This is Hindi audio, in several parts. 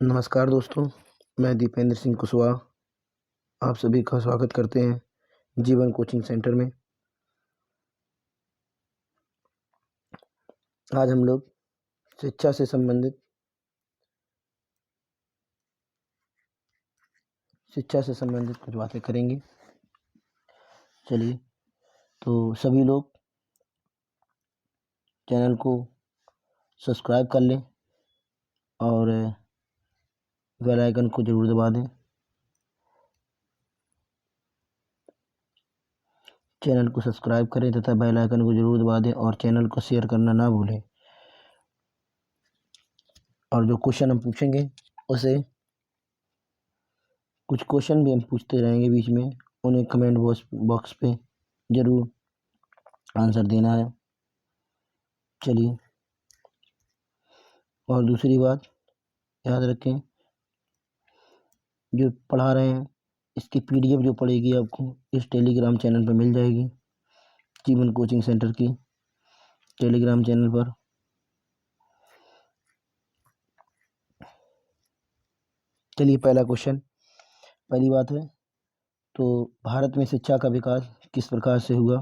नमस्कार दोस्तों, मैं दीपेंद्र सिंह कुशवाहा आप सभी का स्वागत करते हैं जीवन कोचिंग सेंटर में। आज हम लोग शिक्षा से संबंधित कुछ बातें करेंगे। चलिए, तो सभी लोग चैनल को सब्सक्राइब कर लें और बेल आइकन को ज़रूर दबा दें। चैनल को सब्सक्राइब करें तथा बेल आइकन को ज़रूर दबा दें और चैनल को शेयर करना ना भूलें। और जो क्वेश्चन हम पूछेंगे उसे कुछ क्वेश्चन भी हम पूछते रहेंगे बीच में, उन्हें कमेंट बॉक्स पे ज़रूर आंसर देना है। चलिए, और दूसरी बात याद रखें, जो पढ़ा रहे हैं इसकी पीडीएफ जो पड़ेगी आपको इस टेलीग्राम चैनल पर मिल जाएगी, जीवन कोचिंग सेंटर की टेलीग्राम चैनल पर। चलिए, पहला क्वेश्चन, पहली बात है तो भारत में शिक्षा का विकास किस प्रकार से हुआ।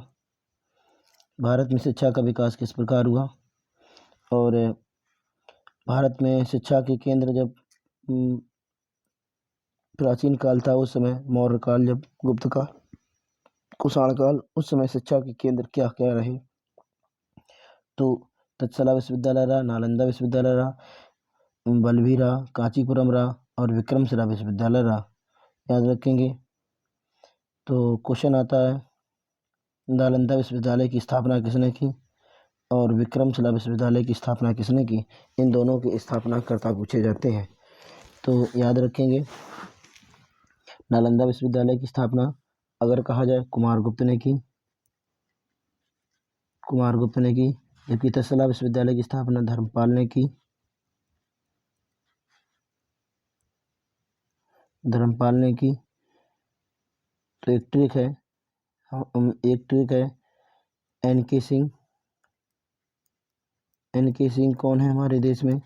भारत में शिक्षा का विकास किस प्रकार हुआ और भारत में शिक्षा के केंद्र जब प्राचीन काल था उस समय, मौर्य काल, जब गुप्त काल, कुषाण काल, उस समय शिक्षा के केंद्र क्या क्या रहे। तो तक्षशिला विश्वविद्यालय रहा, नालंदा विश्वविद्यालय रहा, बलभी रहा, कांचीपुरम रहा और विक्रमशिला विश्वविद्यालय रहा। याद रखेंगे। तो क्वेश्चन आता है, नालंदा विश्वविद्यालय की स्थापना किसने की और विक्रमशिला विश्वविद्यालय की स्थापना किसने की। इन दोनों के स्थापनाकर्ता पूछे जाते हैं। तो याद रखेंगे, नालंदा विश्वविद्यालय की स्थापना अगर कहा जाए कुमारगुप्त ने की, जबकि तक्षशिला विश्वविद्यालय की स्थापना धर्मपाल ने की। तो एक ट्रिक है एन.के. सिंह। एन.के. सिंह कौन है हमारे देश में?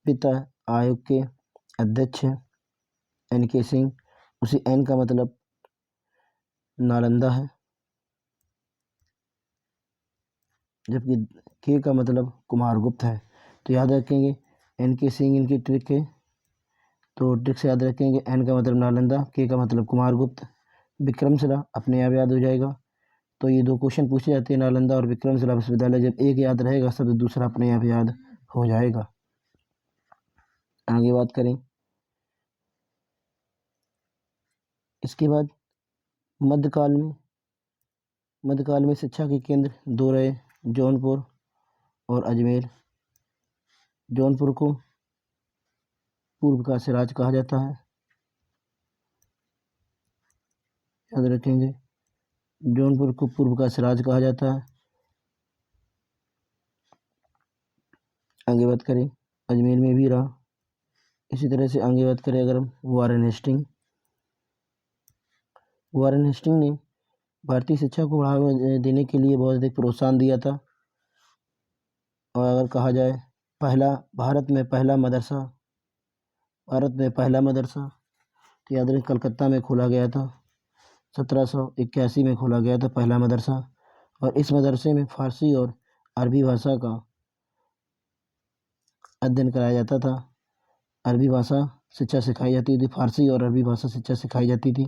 वित्त आयोग के अध्यक्ष हैं एन.के. सिंह। उसी एन का मतलब नालंदा है, जबकि के का मतलब कुमारगुप्त है। तो याद रखेंगे एन.के. सिंह इनकी ट्रिक है। तो ट्रिक से याद रखेंगे, एन का मतलब नालंदा, के का मतलब कुमारगुप्त, विक्रमशिला अपने आप याद हो जाएगा। तो ये दो क्वेश्चन पूछे जाते हैं, नालंदा और विक्रमशिला विश्वविद्यालय। जब एक याद रहेगा शब्द दूसरा अपने आप याद हो जाएगा। आगे बात करें, इसके बाद मध्यकाल में शिक्षा के केंद्र दो रहे, जौनपुर और अजमेर। जौनपुर को पूर्व का सिराज कहा जाता है, याद रखेंगे। जौनपुर को पूर्व का सिराज कहा जाता है। आगे बात करें, अजमेर में भी रहा। इसी तरह से आगे बात करें अगर हम, वारेन हेस्टिंग ने भारतीय शिक्षा को बढ़ावा देने के लिए बहुत अधिक प्रोत्साहन दिया था। और अगर कहा जाए भारत में पहला मदरसा तो याद रखें कलकत्ता में खोला गया था। 1781 में खोला गया था पहला मदरसा। और इस मदरसे में फारसी और अरबी भाषा का अध्ययन कराया जाता था। अरबी भाषा शिक्षा सिखाई जाती थी, फारसी और अरबी भाषा शिक्षा सिखाई जाती थी।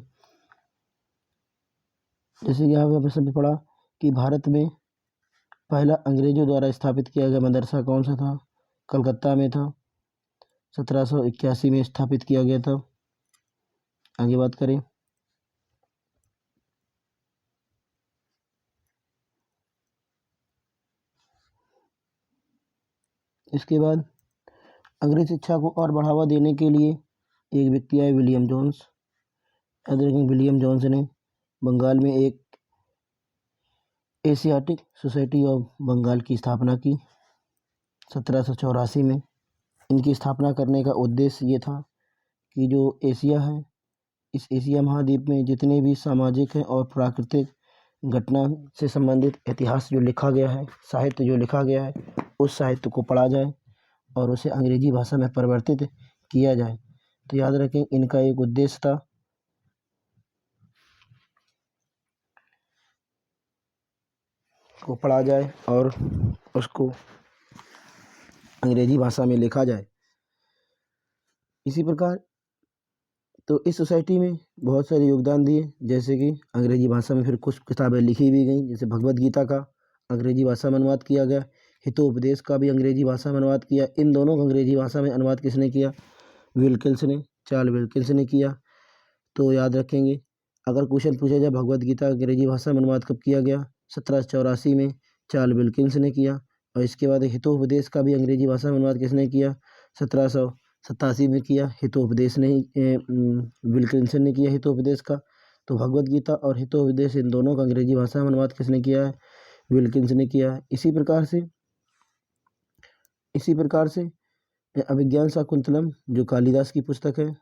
जैसे कि यहाँ पे सभी पढ़ा कि भारत में पहला अंग्रेजों द्वारा स्थापित किया गया मदरसा कौन सा था? कलकत्ता में था, 1781 में स्थापित किया गया था। आगे बात करें, इसके बाद अंग्रेज शिक्षा को और बढ़ावा देने के लिए एक व्यक्ति आए, विलियम जोन्स। याद रखें, विलियम जोन्स ने बंगाल में एक एशियाटिक सोसाइटी ऑफ बंगाल की स्थापना की 1784 में। इनकी स्थापना करने का उद्देश्य ये था कि जो एशिया है, इस एशिया महाद्वीप में जितने भी सामाजिक है और प्राकृतिक घटना से संबंधित इतिहास जो लिखा गया है, साहित्य जो लिखा गया है, उस साहित्य को पढ़ा जाए और उसे अंग्रेजी भाषा में परिवर्तित किया जाए। तो याद रखें इनका एक उद्देश्य था को पढ़ा जाए और उसको अंग्रेजी भाषा में लिखा जाए। इसी प्रकार तो इस सोसाइटी में बहुत सारे योगदान दिए, जैसे कि अंग्रेजी भाषा में फिर कुछ किताबें लिखी भी गई, जैसे भगवत गीता का अंग्रेजी भाषा में अनुवाद किया गया, हितोपदेश का भी अंग्रेजी भाषा में अनुवाद किया। इन दोनों का अंग्रेजी भाषा में अनुवाद किसने किया? विल्किंस ने, चार्ल्स विल्किंस ने किया। तो याद रखेंगे अगर क्वेश्चन पूछा जाए भगवत गीता अंग्रेजी भाषा में अनुवाद कब किया गया? 1784 में चार्ल्स विल्किंस ने किया। और इसके बाद हितोपदेश का भी अंग्रेजी भाषा में अनुवाद किसने किया? 1787 में किया। हितोपदेश ने विल्किंसन ने किया हितोपदेश का। तो भगवत गीता और हितोपदेश इन दोनों का अंग्रेजी भाषा में अनुवाद किसने किया है? विल्किंस ने किया है। इसी प्रकार से अभिज्ञान शाकुंतलम जो कालिदास की पुस्तक है,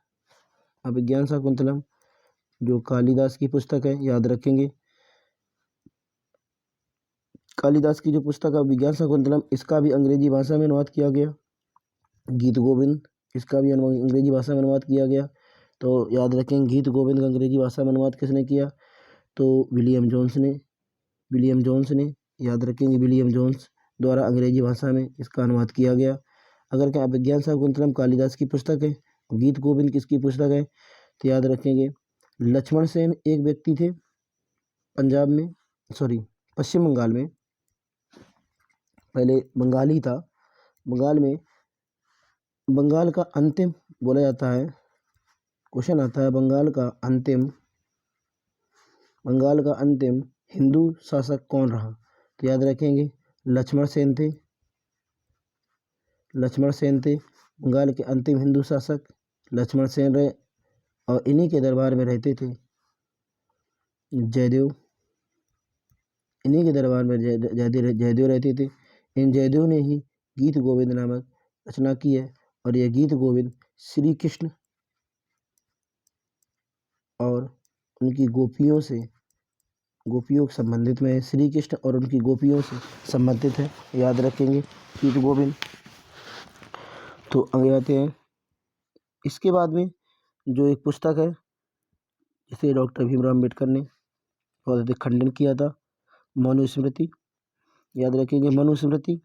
अभिज्ञान शाकुंतलम जो कालिदास की पुस्तक है, याद रखेंगे कालिदास की जो पुस्तक है अभिज्ञान शाकुंतलम, इसका भी अंग्रेजी भाषा में अनुवाद किया गया। गीत गोविंद, इसका भी अंग्रेजी भाषा में अनुवाद किया गया। तो याद रखें गीत गोविंद का अंग्रेजी भाषा में अनुवाद किसने किया? तो विलियम जोन्स ने याद रखेंगे विलियम जोन्स द्वारा अंग्रेजी भाषा में इसका अनुवाद किया गया। अगर क्या अभिज्ञान शाकुंतलम कालिदास की पुस्तक है, गीत गोविंद किसकी पुस्तक है? तो याद रखेंगे लक्ष्मण सेन एक व्यक्ति थे पश्चिम बंगाल में, पहले बंगाली था। बंगाल का अंतिम बोला जाता है, क्वेश्चन आता है बंगाल का अंतिम हिंदू शासक कौन रहा? तो याद रखेंगे लक्ष्मण सेन थे बंगाल के अंतिम हिंदू शासक लक्ष्मण सेन रहे। और इन्हीं के दरबार में रहते थे जयदेव, इन्हीं के दरबार में जयदेव रहते थे। इन जयदेव ने ही गीत गोविंद नामक रचना की है। और यह गीत गोविंद श्री कृष्ण और उनकी गोपियों से संबंधित में, श्री कृष्ण और उनकी गोपियों से संबंधित है। याद रखेंगे गीत गोविंद। तो आगे आते हैं, इसके बाद में जो एक पुस्तक है जिसे डॉक्टर भीमराव अम्बेडकर ने बहुत अधिक खंडन किया था, मनुस्मृति। याद रखेंगे मनुस्मृति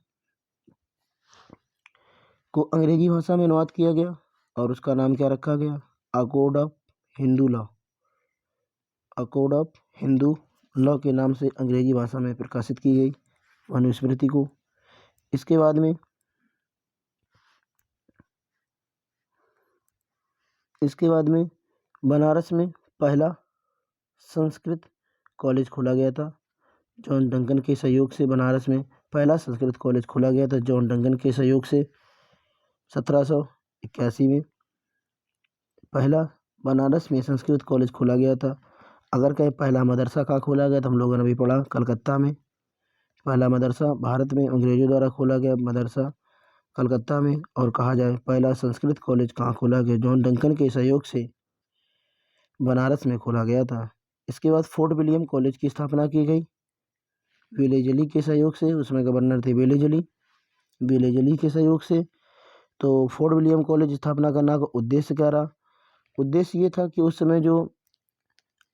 को अंग्रेजी भाषा में अनुवाद किया गया और उसका नाम क्या रखा गया? A code of Hindu law के नाम से अंग्रेजी भाषा में प्रकाशित की गई मनुस्मृति को। इसके बाद में बनारस में पहला संस्कृत कॉलेज खोला गया था जॉन डंकन के सहयोग से। बनारस में पहला संस्कृत कॉलेज खोला गया था जॉन डंकन के सहयोग से 1781 में पहला बनारस में संस्कृत कॉलेज खोला गया था। अगर कहें पहला मदरसा कहाँ खोला गया तो हम लोगों ने भी पढ़ा कलकत्ता में। पहला मदरसा भारत में अंग्रेजों द्वारा खोला गया मदरसा कलकत्ता में। और कहा जाए पहला संस्कृत कॉलेज कहाँ खोला गया? जॉन डंकन के सहयोग से बनारस में खोला गया था। इसके बाद फोर्ट विलियम कॉलेज की स्थापना की गई वेलेजली के सहयोग से। उसमें गवर्नर थे वेलेजली के सहयोग से। तो फोर्ट विलियम कॉलेज स्थापना करने का उद्देश्य क्या रहा? उद्देश्य ये था कि उस समय जो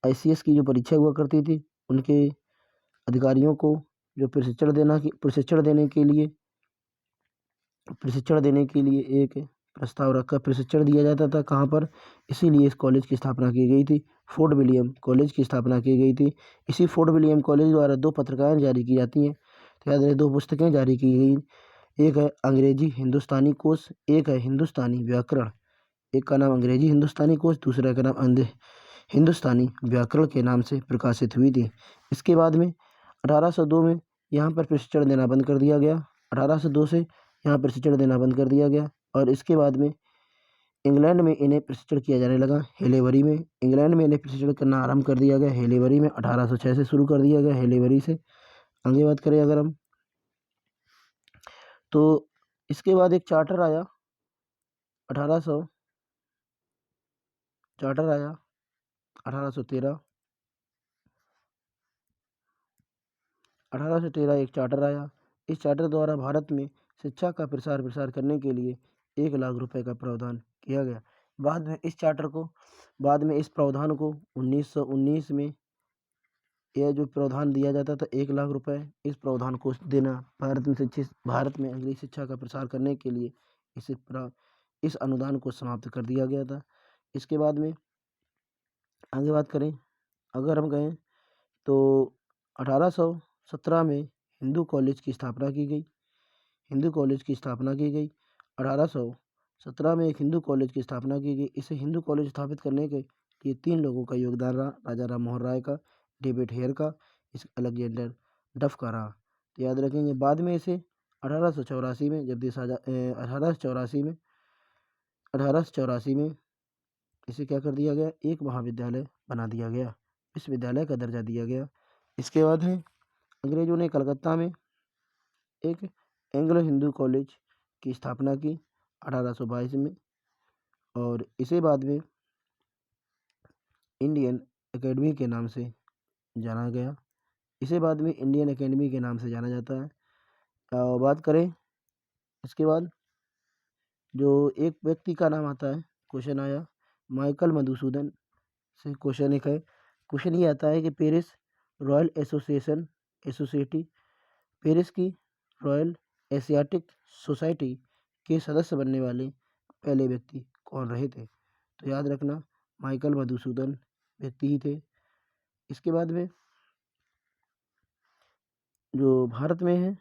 ICS की जो परीक्षा हुआ करती थी उनके अधिकारियों को जो प्रशिक्षण देने के लिए एक प्रस्ताव रखकर प्रशिक्षण दिया जाता था। कहाँ पर? इसीलिए इस कॉलेज की स्थापना की गई थी, फोर्ट विलियम कॉलेज की स्थापना की गई थी। इसी फोर्ट विलियम कॉलेज द्वारा 2 पत्रिकाएं जारी की जाती हैं। तो याद रहे 2 पुस्तकें जारी की गई, एक है अंग्रेजी हिंदुस्तानी कोश, एक है हिंदुस्तानी व्याकरण। एक का नाम अंग्रेजी हिंदुस्तानी कोश, दूसरे का नाम हिंदुस्तानी व्याकरण के नाम से प्रकाशित हुई थी। इसके बाद में 1802 में यहाँ पर प्रशिक्षण देना बंद कर दिया गया। 1802 से यहाँ प्रशिक्षण देना बंद कर दिया गया। और इसके बाद में इंग्लैंड में इन्हें प्रशिक्षण किया जाने लगा हेलेवरी में। इंग्लैंड में इन्हें प्रशिक्षण करना आरंभ कर दिया गया हेलेवरी में। 1806 से शुरू कर दिया गया हेलेवरी से। आगे बात करें अगर हम, तो इसके बाद एक चार्टर आया 1813 1813 एक चार्टर आया। इस चार्टर द्वारा भारत में शिक्षा का प्रसार करने के लिए 1 लाख रुपए का प्रावधान किया गया। बाद में इस प्रावधान को 1919 में यह जो प्रावधान दिया जाता था 1 लाख रुपए, इस प्रावधान को देना भारत में अंग्रेजी शिक्षा का प्रसार करने के लिए इस अनुदान को समाप्त कर दिया गया था। इसके बाद में आगे बात करें, अगर हम कहें तो 1817 में हिंदू कॉलेज की स्थापना की गई। 1817 में एक हिंदू कॉलेज की स्थापना की गई। इसे हिंदू कॉलेज स्थापित करने के लिए 3 लोगों का योगदान रहा, राजा राम मोहन राय का, डेविड हेयर का, अलेक्जेंडर डफ का रहा। तो याद रखेंगे। बाद में इसे 1884 में जब देश 1884 में इसे क्या कर दिया गया, एक महाविद्यालय बना दिया गया, विश्वविद्यालय का दर्जा दिया गया। इसके बाद है अंग्रेजों ने कलकत्ता में एक एंग्लो हिंदू कॉलेज की स्थापना की 1822 में, और इसे बाद में इंडियन एकेडमी के नाम से जाना गया। इसे बाद में इंडियन एकेडमी के नाम से जाना जाता है। बात करें इसके बाद जो एक व्यक्ति का नाम आता है, क्वेश्चन आया माइकल मधुसूदन से। क्वेश्चन एक है, क्वेश्चन ये आता है कि पेरिस रॉयल एसोसिएटी, पेरिस की रॉयल एशियाटिक सोसाइटी के सदस्य बनने वाले पहले व्यक्ति कौन रहे थे। तो याद रखना माइकल मधुसूदन व्यक्ति ही थे। इसके बाद में जो भारत में है,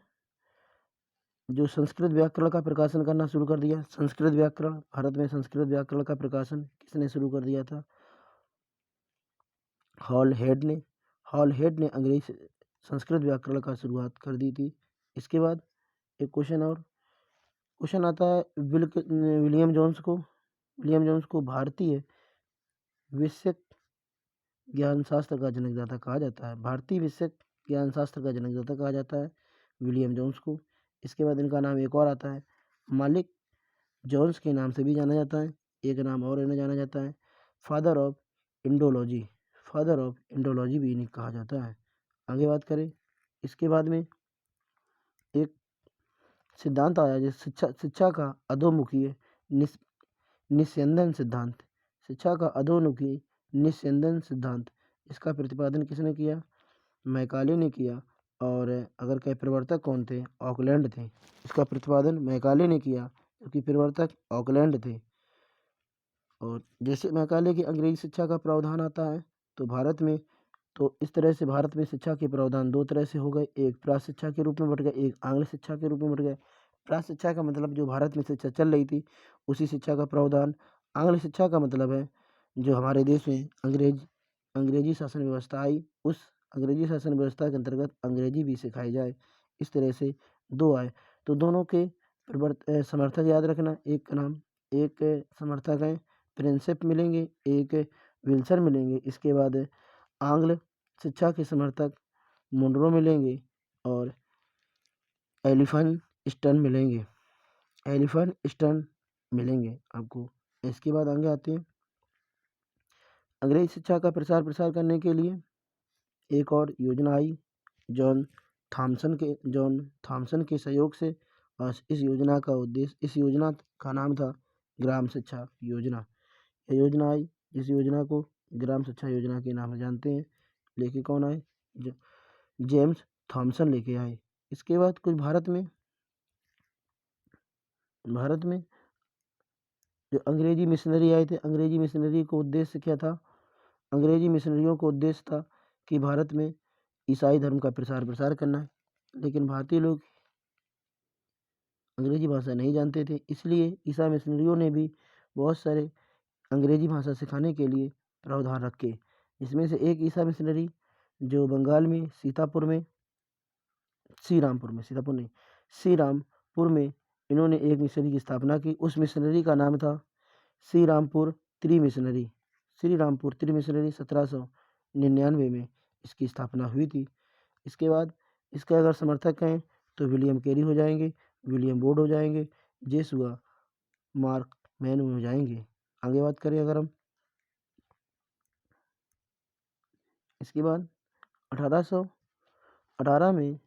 जो संस्कृत व्याकरण का प्रकाशन करना शुरू कर दिया, भारत में संस्कृत व्याकरण का प्रकाशन किसने शुरू कर दिया था, हॉल हेड ने अंग्रेजी संस्कृत व्याकरण का शुरुआत कर दी थी। इसके बाद एक क्वेश्चन आता है विलियम जोन्स को भारतीय विषयक ज्ञान शास्त्र का जनकदाता कहा जाता है। भारतीय विषयक ज्ञान शास्त्र का जनकदाता कहा जाता है विलियम जोन्स को। इसके बाद इनका नाम एक और आता है, मालिक जोन्स के नाम से भी जाना जाता है। एक नाम और इन्हें जाना जाता है, फादर ऑफ इंडोलॉजी भी इन्हें कहा जाता है। आगे बात करें, इसके बाद में एक सिद्धांत आया जो शिक्षा का अधोमुखी निस्यंदन सिद्धांत। शिक्षा का अधोमुखी निस्यंदन सिद्धांत, इसका प्रतिपादन किसने किया, मैकाले ने किया। और अगर कई प्रवर्तक कौन थे, ऑकलैंड थे। इसका प्रतिपादन मैकाले ने किया, क्योंकि प्रवर्तक ऑकलैंड थे। और जैसे मैकाले की अंग्रेजी शिक्षा का प्रावधान आता है तो इस तरह से भारत में शिक्षा के प्रावधान 2 तरह से हो गए, एक प्राच्य शिक्षा के रूप में बट गए, एक आंग्ल शिक्षा के रूप में बट गए। प्राच्य शिक्षा का मतलब जो भारत में शिक्षा चल रही थी उसी शिक्षा का प्रावधान। आंग्ल शिक्षा का मतलब है जो हमारे देश में अंग्रेजी शासन व्यवस्था आई, उस अंग्रेजी शासन व्यवस्था के अंतर्गत अंग्रेजी भी सिखाई जाए। इस तरह से 2 आए। तो दोनों के समर्थक याद रखना, एक समर्थक हैं प्रिंसेप मिलेंगे, एक विल्सन मिलेंगे। इसके बाद आंग्ल शिक्षा के समर्थक मुनरो मिलेंगे और एलिफिन्स्टन मिलेंगे आपको। इसके बाद आगे आते हैं, अंग्रेजी शिक्षा का प्रसार करने के लिए एक और योजना आई जॉन थॉमसन के सहयोग से। और इस योजना का नाम था ग्राम शिक्षा योजना। यह योजना आई, इस योजना को ग्राम शिक्षा योजना के नाम से जानते हैं। लेके कौन आए, जेम्स थॉमसन लेके आए। इसके बाद कुछ भारत में जो अंग्रेजी मिशनरी आए थे, अंग्रेजी मिशनरी को उद्देश्य क्या था, अंग्रेजी मिशनरियों को उद्देश्य था कि भारत में ईसाई धर्म का प्रसार करना। लेकिन भारतीय लोग अंग्रेजी भाषा नहीं जानते थे, इसलिए ईसाई मिशनरियों ने भी बहुत सारे अंग्रेजी भाषा सिखाने के लिए प्रावधान रखे। इसमें से एक ईसाई मिशनरी जो बंगाल में श्रीरामपुर में इन्होंने एक मिशनरी की स्थापना की। उस मिशनरी का नाम था श्रीरामपुर त्रि मिशनरी। 1799 में इसकी स्थापना हुई थी। इसके बाद इसके अगर समर्थक हैं तो विलियम कैरी हो जाएंगे, विलियम बोर्ड हो जाएंगे, जेसुआ मार्क मैन हो जाएंगे। आगे बात करें अगर हम, इसके बाद 1818 में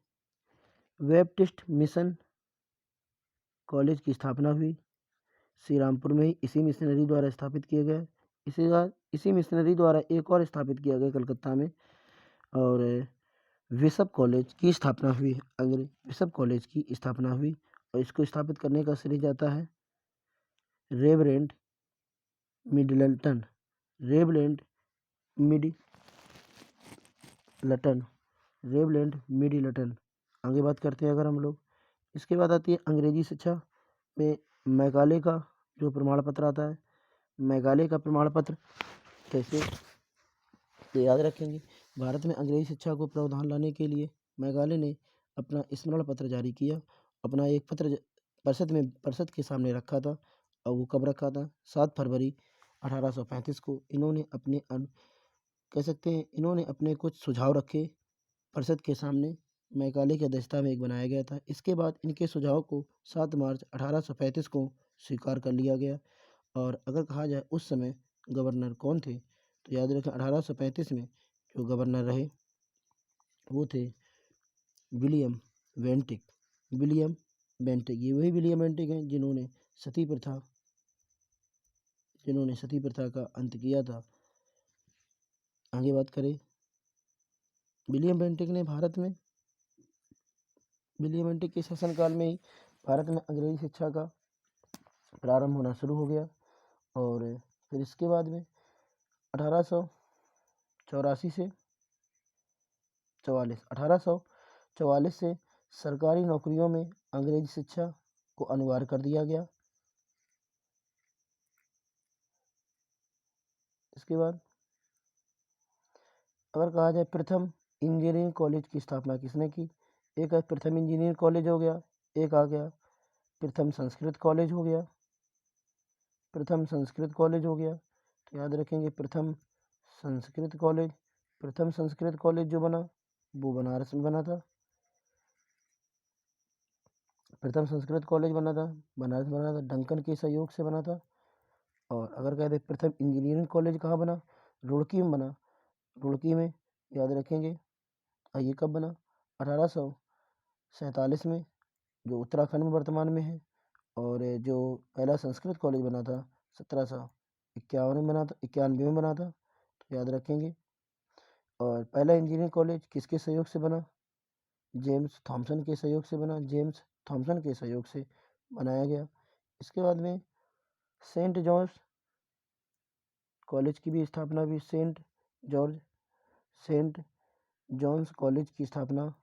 बैप्टिस्ट मिशन कॉलेज की स्थापना हुई। श्री रामपुर में ही इसी मिशनरी द्वारा स्थापित किया गया। इसी मिशनरी द्वारा एक और स्थापित किया गया कलकत्ता में, और बिशप कॉलेज की स्थापना हुई। बिशप कॉलेज की स्थापना हुई और इसको स्थापित करने का श्रेय जाता है रेवरेंड मिडलटन। आगे बात करते हैं अगर हम लोग, इसके बाद आती है अंग्रेजी शिक्षा में मैकाले का जो प्रमाण पत्र आता है। मैकाले का प्रमाण पत्र कैसे, तो याद रखेंगे, भारत में अंग्रेजी शिक्षा को प्रावधान लाने के लिए मैकाले ने अपना स्मरण पत्र जारी किया। अपना एक पत्र परिषद के सामने रखा था, और वो कब रखा था? 7 फरवरी 1835 को। इन्होंने अपने कुछ सुझाव रखे परिषद के सामने। मैकाले की अध्यक्षता में एक बनाया गया था। इसके बाद इनके सुझाव को 7 मार्च 1835 को स्वीकार कर लिया गया। और अगर कहा जाए उस समय गवर्नर कौन थे, तो याद रखें 1835 में जो गवर्नर रहे वो थे विलियम बेंटिक। ये वही विलियम बेंटिक हैं जिन्होंने सती प्रथा का अंत किया था। आगे बात करें, विलियम बेंटिक के शासनकाल में ही भारत में अंग्रेजी शिक्षा का प्रारंभ होना शुरू हो गया। और फिर इसके बाद में 1844 से सरकारी नौकरियों में अंग्रेजी शिक्षा को अनिवार्य कर दिया गया। इसके बाद अगर कहा जाए प्रथम इंजीनियरिंग कॉलेज की स्थापना किसने की? एक है प्रथम इंजीनियरिंग कॉलेज हो गया, एक आ गया प्रथम संस्कृत कॉलेज हो गया। तो याद रखेंगे प्रथम संस्कृत कॉलेज जो बना वो बनारस में बना था। बनारस बना था, डंकन के सहयोग से बना था। और अगर कहते प्रथम इंजीनियरिंग कॉलेज कहाँ बना? रुड़की में बना। रुड़की में याद रखेंगे। और ये कब बना? 1847 में, जो उत्तराखंड में वर्तमान में है। और जो पहला संस्कृत कॉलेज बना था 1791 में बना था। तो याद रखेंगे। और पहला इंजीनियरिंग कॉलेज किसके सहयोग से बना? जेम्स थॉमसन के सहयोग से बनाया गया। इसके बाद में सेंट जॉर्ज कॉलेज की भी स्थापना हुई। सेंट जॉन्स कॉलेज की स्थापना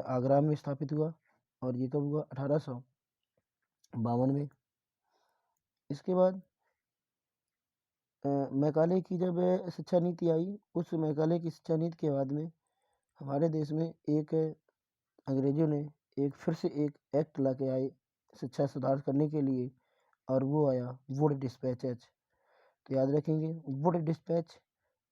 आगरा में स्थापित हुआ। और ये कब हुआ? 1852 में। इसके बाद मैकाले की जब शिक्षा नीति आई, उस मैकाले की शिक्षा नीति के बाद में हमारे देश में अंग्रेजों ने फिर से एक एक्ट ला के आए शिक्षा सुधार करने के लिए, और वो आया वुड डिस्पैच एक्ट। तो याद रखेंगे वुड डिस्पैच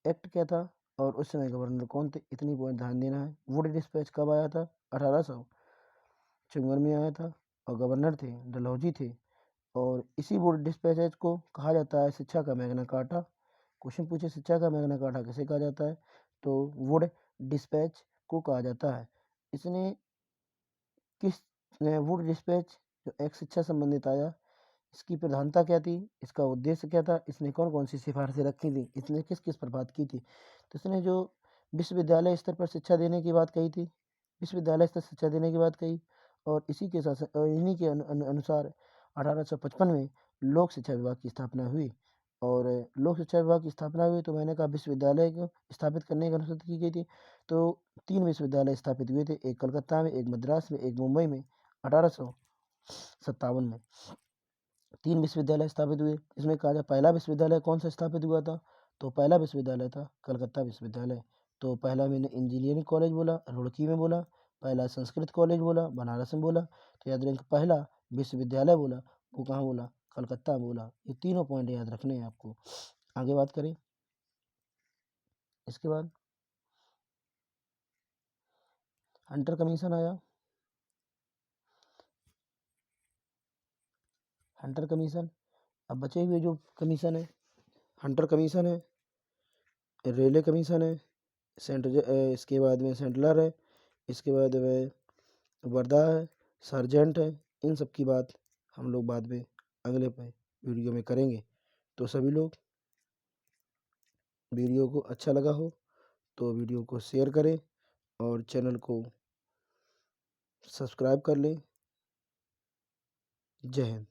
एक्ट क्या था और उस समय गवर्नर कौन थे, इतनी पॉइंट ध्यान देना है। वुड डिस्पैच कब आया था? 1854 में आया था, और गवर्नर थे डलहौजी थे। और इसी वुड डिस्पैच एक्ट को कहा जाता है शिक्षा का मैग्ना कार्टा। क्वेश्चन पूछे शिक्षा का मैग्ना कार्टा किसे कहा जाता है, तो वुड डिस्पैच को कहा जाता है। वुड डिस्पैच जो एक शिक्षा संबंधित आया, इसकी प्रधानता क्या थी, इसका उद्देश्य क्या था, इसने कौन कौन सी सिफारिशें रखी थी, इसने किस किस पर बात की थी। तो इसने जो विश्वविद्यालय स्तर पर शिक्षा देने की बात कही, और इसी के साथ इन्हीं के अनुसार 1855 में लोक शिक्षा विभाग की स्थापना हुई। और लोक शिक्षा विभाग की स्थापना हुई तो मैंने कहा विश्वविद्यालय को स्थापित करने की अनुशंसा की गई थी। तो 3 विश्वविद्यालय स्थापित हुए थे, एक कलकत्ता में, एक मद्रास में, एक मुंबई में। 1857 में 3 विश्वविद्यालय स्थापित हुए। इसमें कहा जाए पहला विश्वविद्यालय कौन सा स्थापित हुआ था, तो पहला विश्वविद्यालय था कलकत्ता विश्वविद्यालय। तो पहला मैंने इंजीनियरिंग कॉलेज बोला, रुड़की में बोला। पहला संस्कृत कॉलेज बोला, बनारस में बोला। तो याद रखें पहला विश्वविद्यालय बोला वो कहाँ बोला? कलकत्ता बोला। ये तीनों पॉइंट याद रखने हैं आपको। आगे बात करें, इसके बाद हंटर कमीशन आया। हंटर कमीशन, अब बचे हुए जो कमीशन है, हंटर कमीशन है, रेले कमीशन है, इसके बाद में सेंटलर है, इसके बाद में वर्धा है, सार्जेंट है। इन सब की बात हम लोग बाद में अगले वीडियो में करेंगे। तो सभी लोग, वीडियो को अच्छा लगा हो तो वीडियो को शेयर करें और चैनल को सब्सक्राइब कर लें। जय हिंद।